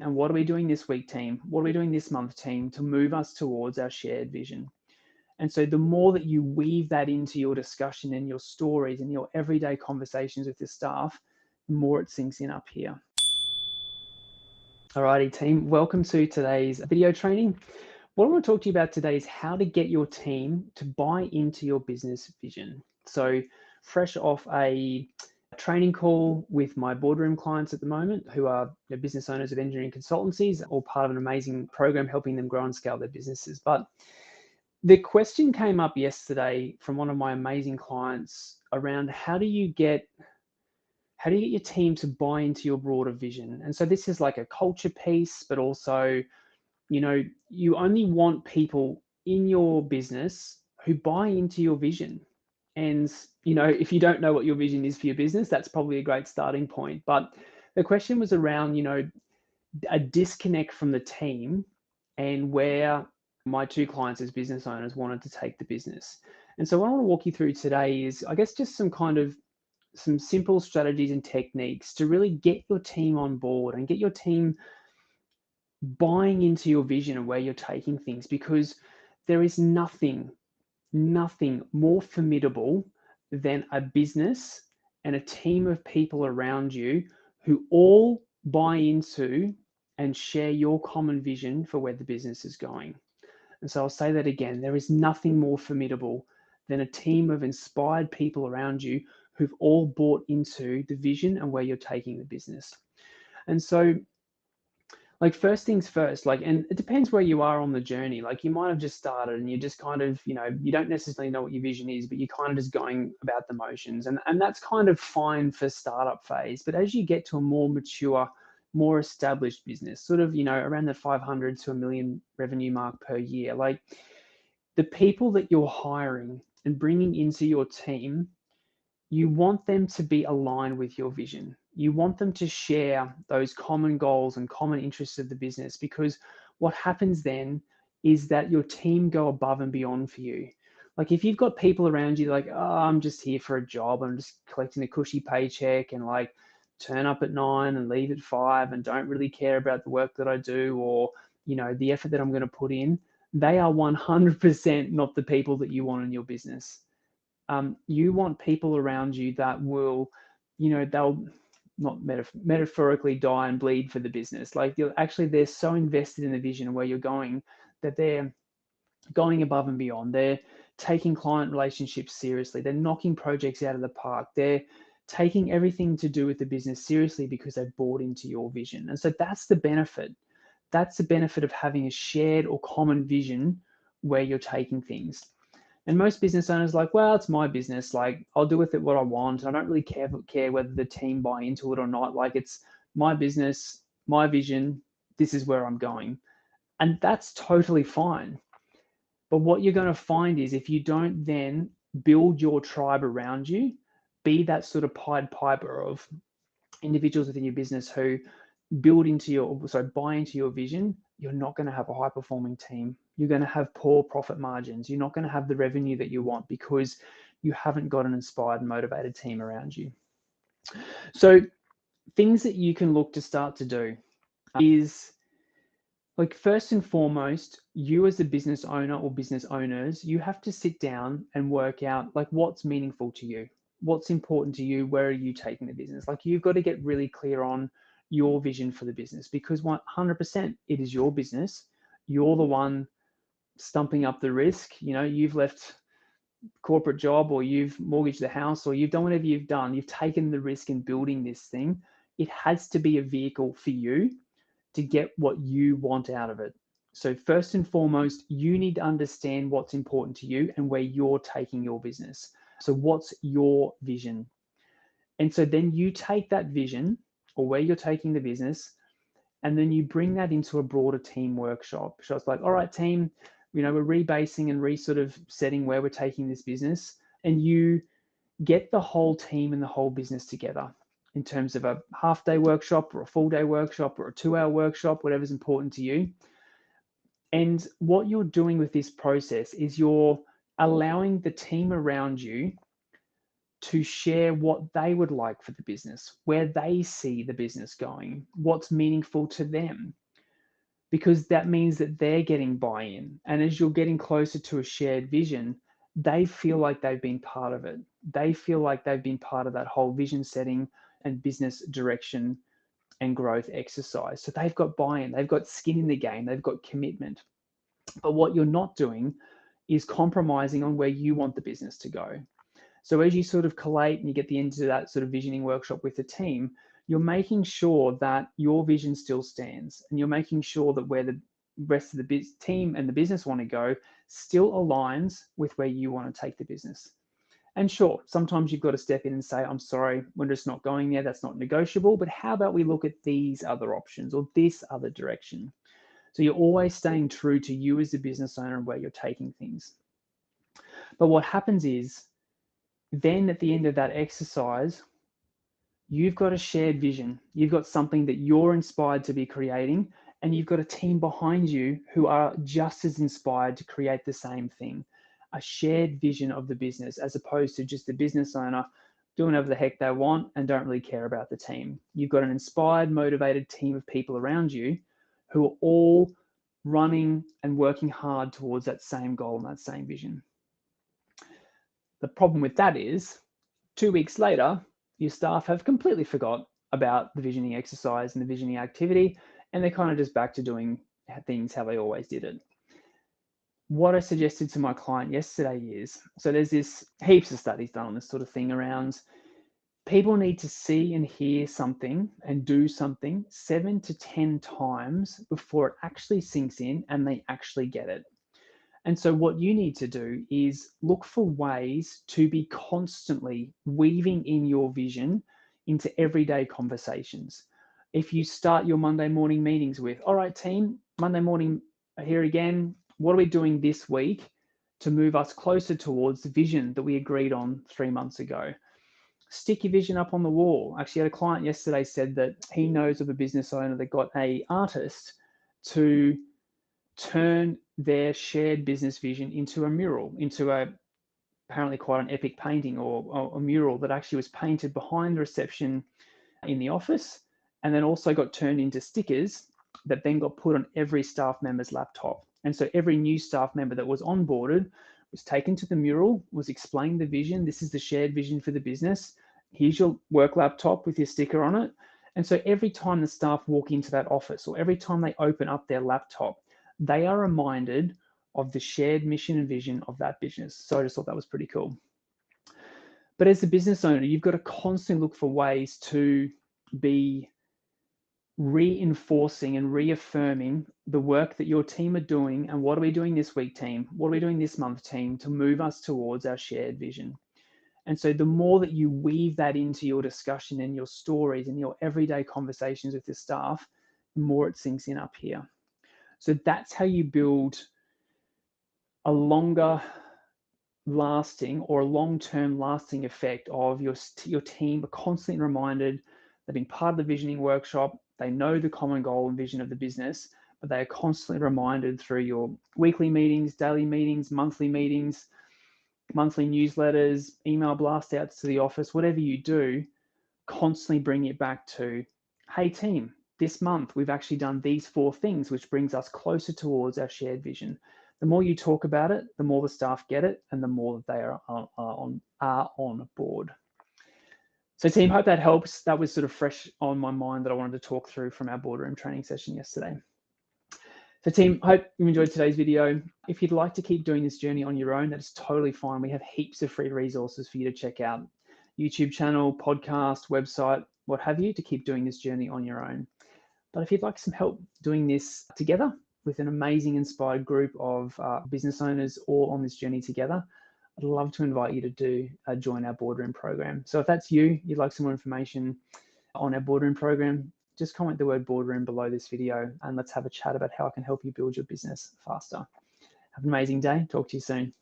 And what are we doing this week, team? What are we doing this month, team, to move us towards our shared vision? And so the more that you weave that into your discussion and your stories and your everyday conversations with your staff, the more it sinks in up here. Alrighty, team, welcome to today's video training. What I want to talk to you about today is how to get your team to buy into your business vision. So fresh off a training call with my boardroom clients at the moment, who are business owners of engineering consultancies, all part of an amazing program helping them grow and scale their businesses. But the question came up yesterday from one of my amazing clients around how do you get your team to buy into your broader vision? And so this is like a culture piece, but also, you only want people in your business who buy into your vision. And, if you don't know what your vision is for your business, that's probably a great starting point. But the question was around, a disconnect from the team and where my two clients as business owners wanted to take the business. And so what I want to walk you through today is, I guess, just some simple strategies and techniques to really get your team on board and get your team buying into your vision and where you're taking things, because there is nothing more formidable than a business and a team of people around you who all buy into and share your common vision for where the business is going. And so I'll say that again, there is nothing more formidable than a team of inspired people around you who've all bought into the vision and where you're taking the business. And so, first things first, and it depends where you are on the journey. You might have just started and you just kind of, you don't necessarily know what your vision is, but you're kind of just going about the motions. And that's kind of fine for startup phase. But as you get to a more mature, more established business, sort of, around the 500 to a million revenue mark per year, the people that you're hiring and bringing into your team, you want them to be aligned with your vision. You want them to share those common goals and common interests of the business, because what happens then is that your team go above and beyond for you. If you've got people around you oh, I'm just here for a job, I'm just collecting a cushy paycheck and turn up at 9 and leave at 5 and don't really care about the work that I do or, the effort that I'm going to put in, they are 100% not the people that you want in your business. You want people around you that will, they'll not metaphorically die and bleed for the business. They're so invested in the vision and where you're going that they're going above and beyond. They're taking client relationships seriously. They're knocking projects out of the park. They're taking everything to do with the business seriously because they've bought into your vision. And so that's the benefit. That's the benefit of having a shared or common vision where you're taking things. And most business owners are well, it's my business. I'll do with it what I want. I don't really care whether the team buy into it or not. It's my business, my vision. This is where I'm going. And that's totally fine. But what you're going to find is if you don't then build your tribe around you, be that sort of Pied Piper of individuals within your business who buy into your vision, you're not going to have a high performing team. You're going to have poor profit margins. You're not going to have the revenue that you want because you haven't got an inspired and motivated team around you. So things that you can look to start to do is, first and foremost, you as a business owner or business owners, you have to sit down and work out what's meaningful to you, what's important to you, where are you taking the business? You've got to get really clear on your vision for the business, because 100% it is your business. You're the one stumping up the risk. You've left corporate job, or you've mortgaged the house, or you've done whatever you've done. You've taken the risk in building this thing. It has to be a vehicle for you to get what you want out of it. So first and foremost, you need to understand what's important to you and where you're taking your business. So what's your vision? And so then you take that vision or where you're taking the business, and then you bring that into a broader team workshop. So it's all right, team, we're rebasing and sort of setting where we're taking this business, and you get the whole team and the whole business together in terms of a half-day workshop or a full-day workshop or a 2-hour workshop, whatever's important to you. And what you're doing with this process is you're allowing the team around you to share what they would like for the business, where they see the business going, what's meaningful to them, because that means that they're getting buy-in. And as you're getting closer to a shared vision, they feel like they've been part of it. They feel like they've been part of that whole vision setting and business direction and growth exercise. So they've got buy-in, they've got skin in the game, they've got commitment. But what you're not doing is compromising on where you want the business to go. So as you sort of collate and you get the into that sort of visioning workshop with the team, you're making sure that your vision still stands, and you're making sure that where the rest of the team and the business want to go still aligns with where you want to take the business. And sure, sometimes you've got to step in and say, I'm sorry, we're just not going there. That's not negotiable. But how about we look at these other options or this other direction? So you're always staying true to you as a business owner and where you're taking things. But what happens is then at the end of that exercise, you've got a shared vision. You've got something that you're inspired to be creating, and you've got a team behind you who are just as inspired to create the same thing. A shared vision of the business, as opposed to just the business owner doing whatever the heck they want and don't really care about the team. You've got an inspired, motivated team of people around you who are all running and working hard towards that same goal and that same vision. The problem with that is 2 weeks later, your staff have completely forgot about the visioning exercise and the visioning activity, and they're kind of just back to doing things how they always did it. What I suggested to my client yesterday is, so there's this heaps of studies done on this sort of thing around people need to see and hear something and do something 7 to 10 times before it actually sinks in and they actually get it. And so what you need to do is look for ways to be constantly weaving in your vision into everyday conversations. If you start your Monday morning meetings with, all right, team, Monday morning here again, what are we doing this week to move us closer towards the vision that we agreed on 3 months ago? Stick your vision up on the wall. Actually, I had a client yesterday said that he knows of a business owner that got an artist to turn their shared business vision into a mural, into apparently quite an epic painting or a mural that actually was painted behind the reception in the office, and then also got turned into stickers that then got put on every staff member's laptop. And so every new staff member that was onboarded was taken to the mural, was explained the vision. This is the shared vision for the business. Here's your work laptop with your sticker on it. And so every time the staff walk into that office or every time they open up their laptop, they are reminded of the shared mission and vision of that business. So I just thought that was pretty cool. But as a business owner, you've got to constantly look for ways to be reinforcing and reaffirming the work that your team are doing. And what are we doing this week, team? What are we doing this month, team, to move us towards our shared vision? And so the more that you weave that into your discussion and your stories and your everyday conversations with your staff, the more it sinks in up here. So that's how you build a longer lasting or a long-term lasting effect of your team are constantly reminded. They've been part of the visioning workshop. They know the common goal and vision of the business, but they are constantly reminded through your weekly meetings, daily meetings, monthly newsletters, email blast outs to the office, whatever you do, constantly bring it back to, hey team, this month we've actually done these 4 things, which brings us closer towards our shared vision. The more you talk about it, the more the staff get it, and the more that they are on board. So team, hope that helps. That was sort of fresh on my mind that I wanted to talk through from our boardroom training session yesterday. So team, hope you enjoyed today's video. If you'd like to keep doing this journey on your own, that's totally fine. We have heaps of free resources for you to check out. YouTube channel, podcast, website, what have you, to keep doing this journey on your own. But if you'd like some help doing this together with an amazing inspired group of business owners all on this journey together, I'd love to invite you to join our boardroom program. So if that's you, you'd like some more information on our boardroom program, just comment the word boardroom below this video and let's have a chat about how I can help you build your business faster. Have an amazing day. Talk to you soon.